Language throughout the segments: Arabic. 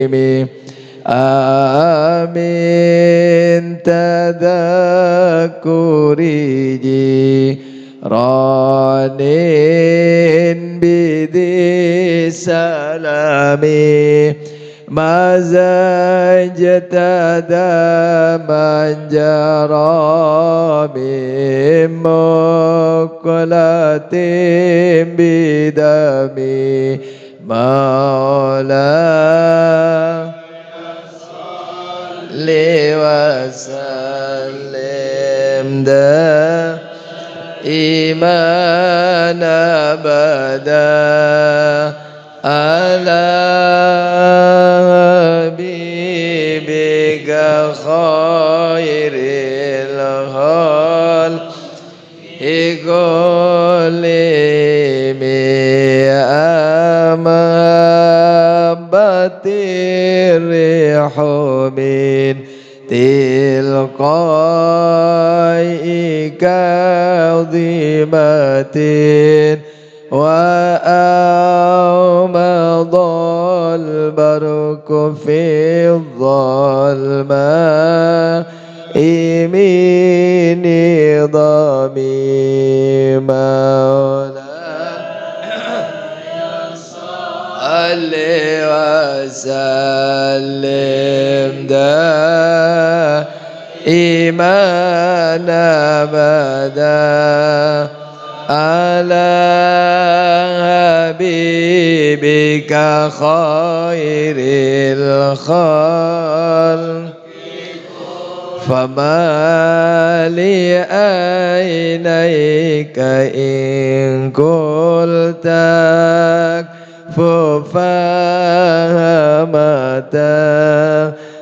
Amin tadakuri jiranin bidi salami mazajtada manjara bimuqlatim bidami maula li wasallim da iman abada ala habibika khairil khalqi kullihim amabatir rihumin tilqai kadhimatin wa amadal barku fi dhalma min nidami maula salli wa sallim iman abada ala habibika khairil khalqi fama li aynayka in qultak fufahamata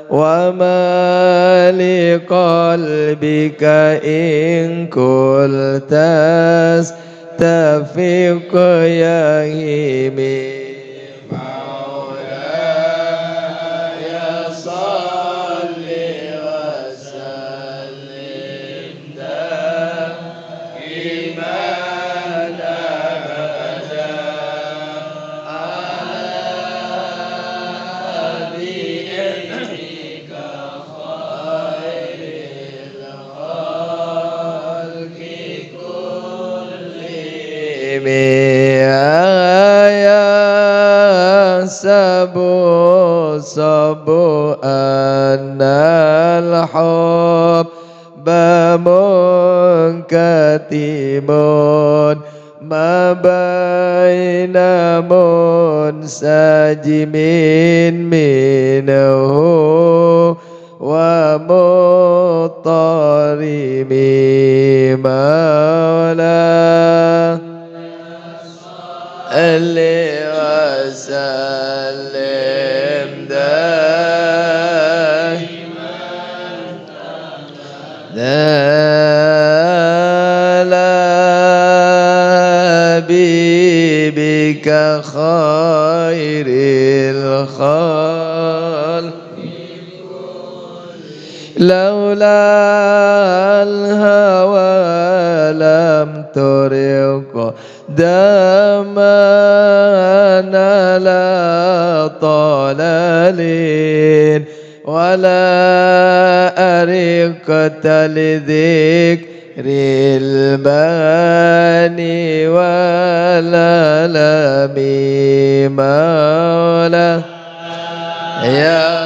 wa ma li qalbika in qultas tafiq ya himi ya sabu annal hubba munkatimun ma baina munsajimin minhu wa mutarimi maula alli wa sallim ala habibika khairil khalqi laula al-hawa lam turiq damana la talalin wala ariqta lidhikril bani wala lami maula ya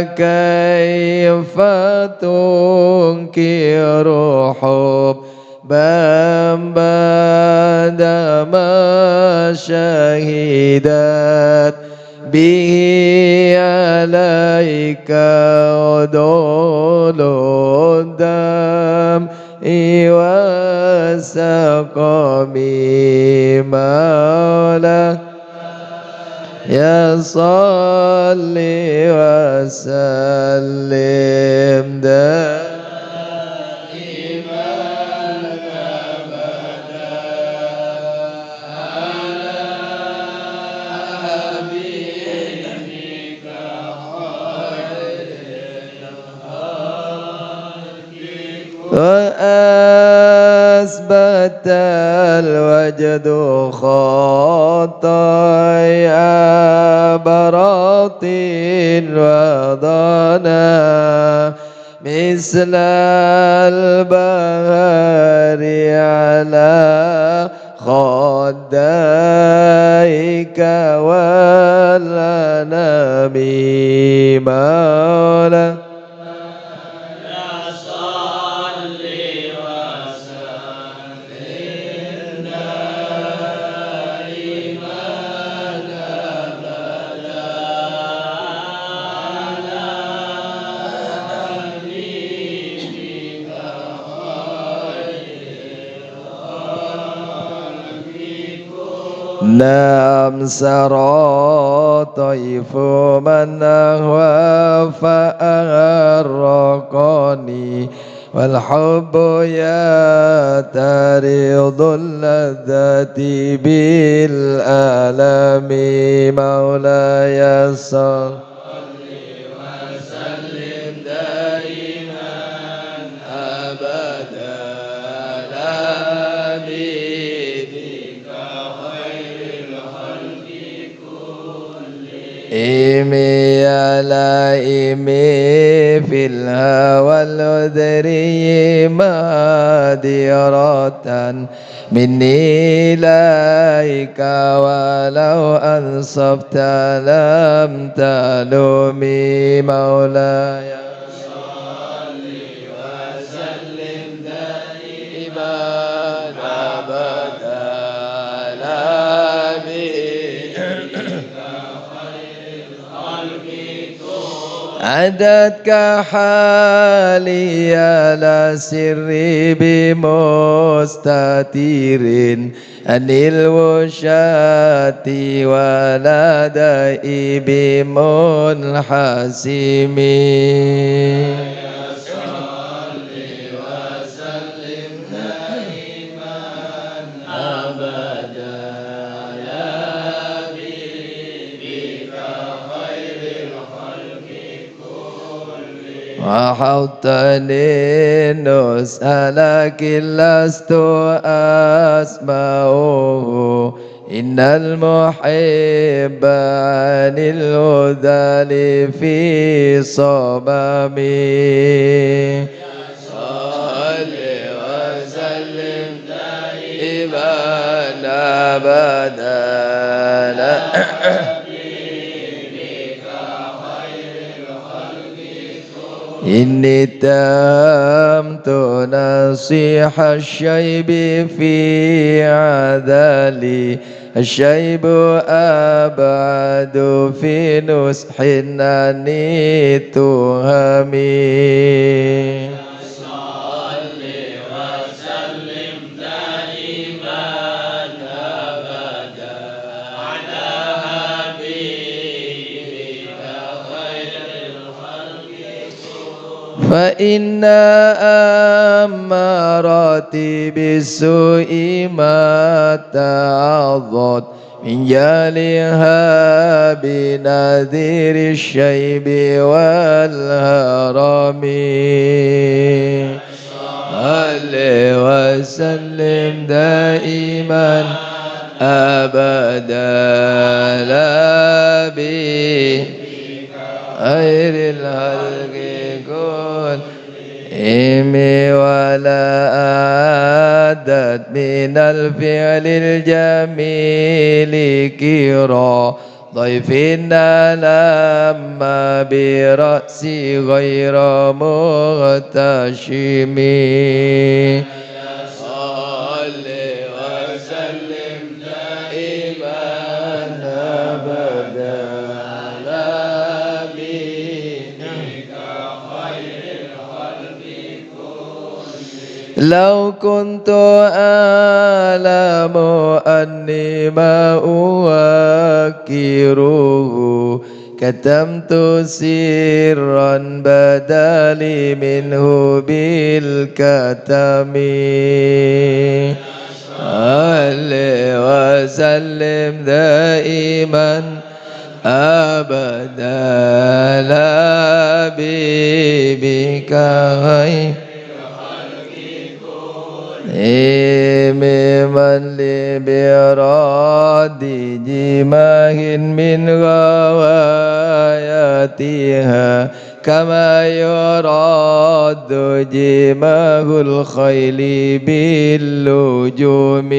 fakaifa tunkiru hubban ba'da ma syahidat bihi alaika udulud dam wa saqami maula ya salli wa sallim وأثبت الوجد خطايا براطين وضنا مثل البهار على خديك والأنام مولا نعم سرى طيف من أهوى فأغرقني والحب يعترض اللذة بالألم مولاي صل وسلم دائما أبدا على إيمي على إيمي في الهوى العذري مادرة مني إليك ولو أنصفت لم تلومي مولاي صل وسلم دائما أبدا عدتك حالي على سري بمستتير عن الوشاة ولا دائي بمنحسم وحوطني نسألك لست أسمعه إن المحب عن الهدى في صمامي صل وسلم دائما أبدا إني تمت نصيح الشيب في عذالي الشيب أبعد في نصح أني تهمي صل وسلم دائما أبدا على حبيبك خير الخلق فإن أماراتي بالسوء ما تعظت من جالها بنذير الشيب والهرم صل وسلم دائما أبدا لا بي غير الخلق كل إمي ولا عادت من الفعل الجميل كرا ضيفنا لما برأسي غير مغتشم صل وسلم دائما أبدا لو كنت أعلم أني ما أوكره كتمت سرا بدالي منه بالكتم صل وسلم دائما أبدا على حبيبك خير ممن لبراد جماه من غواياتها كما يراد جماه الخيل باللجوم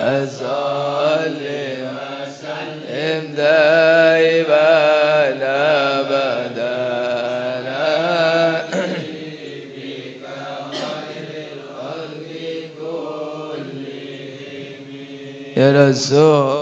وسلم دائما أبدا يا رسول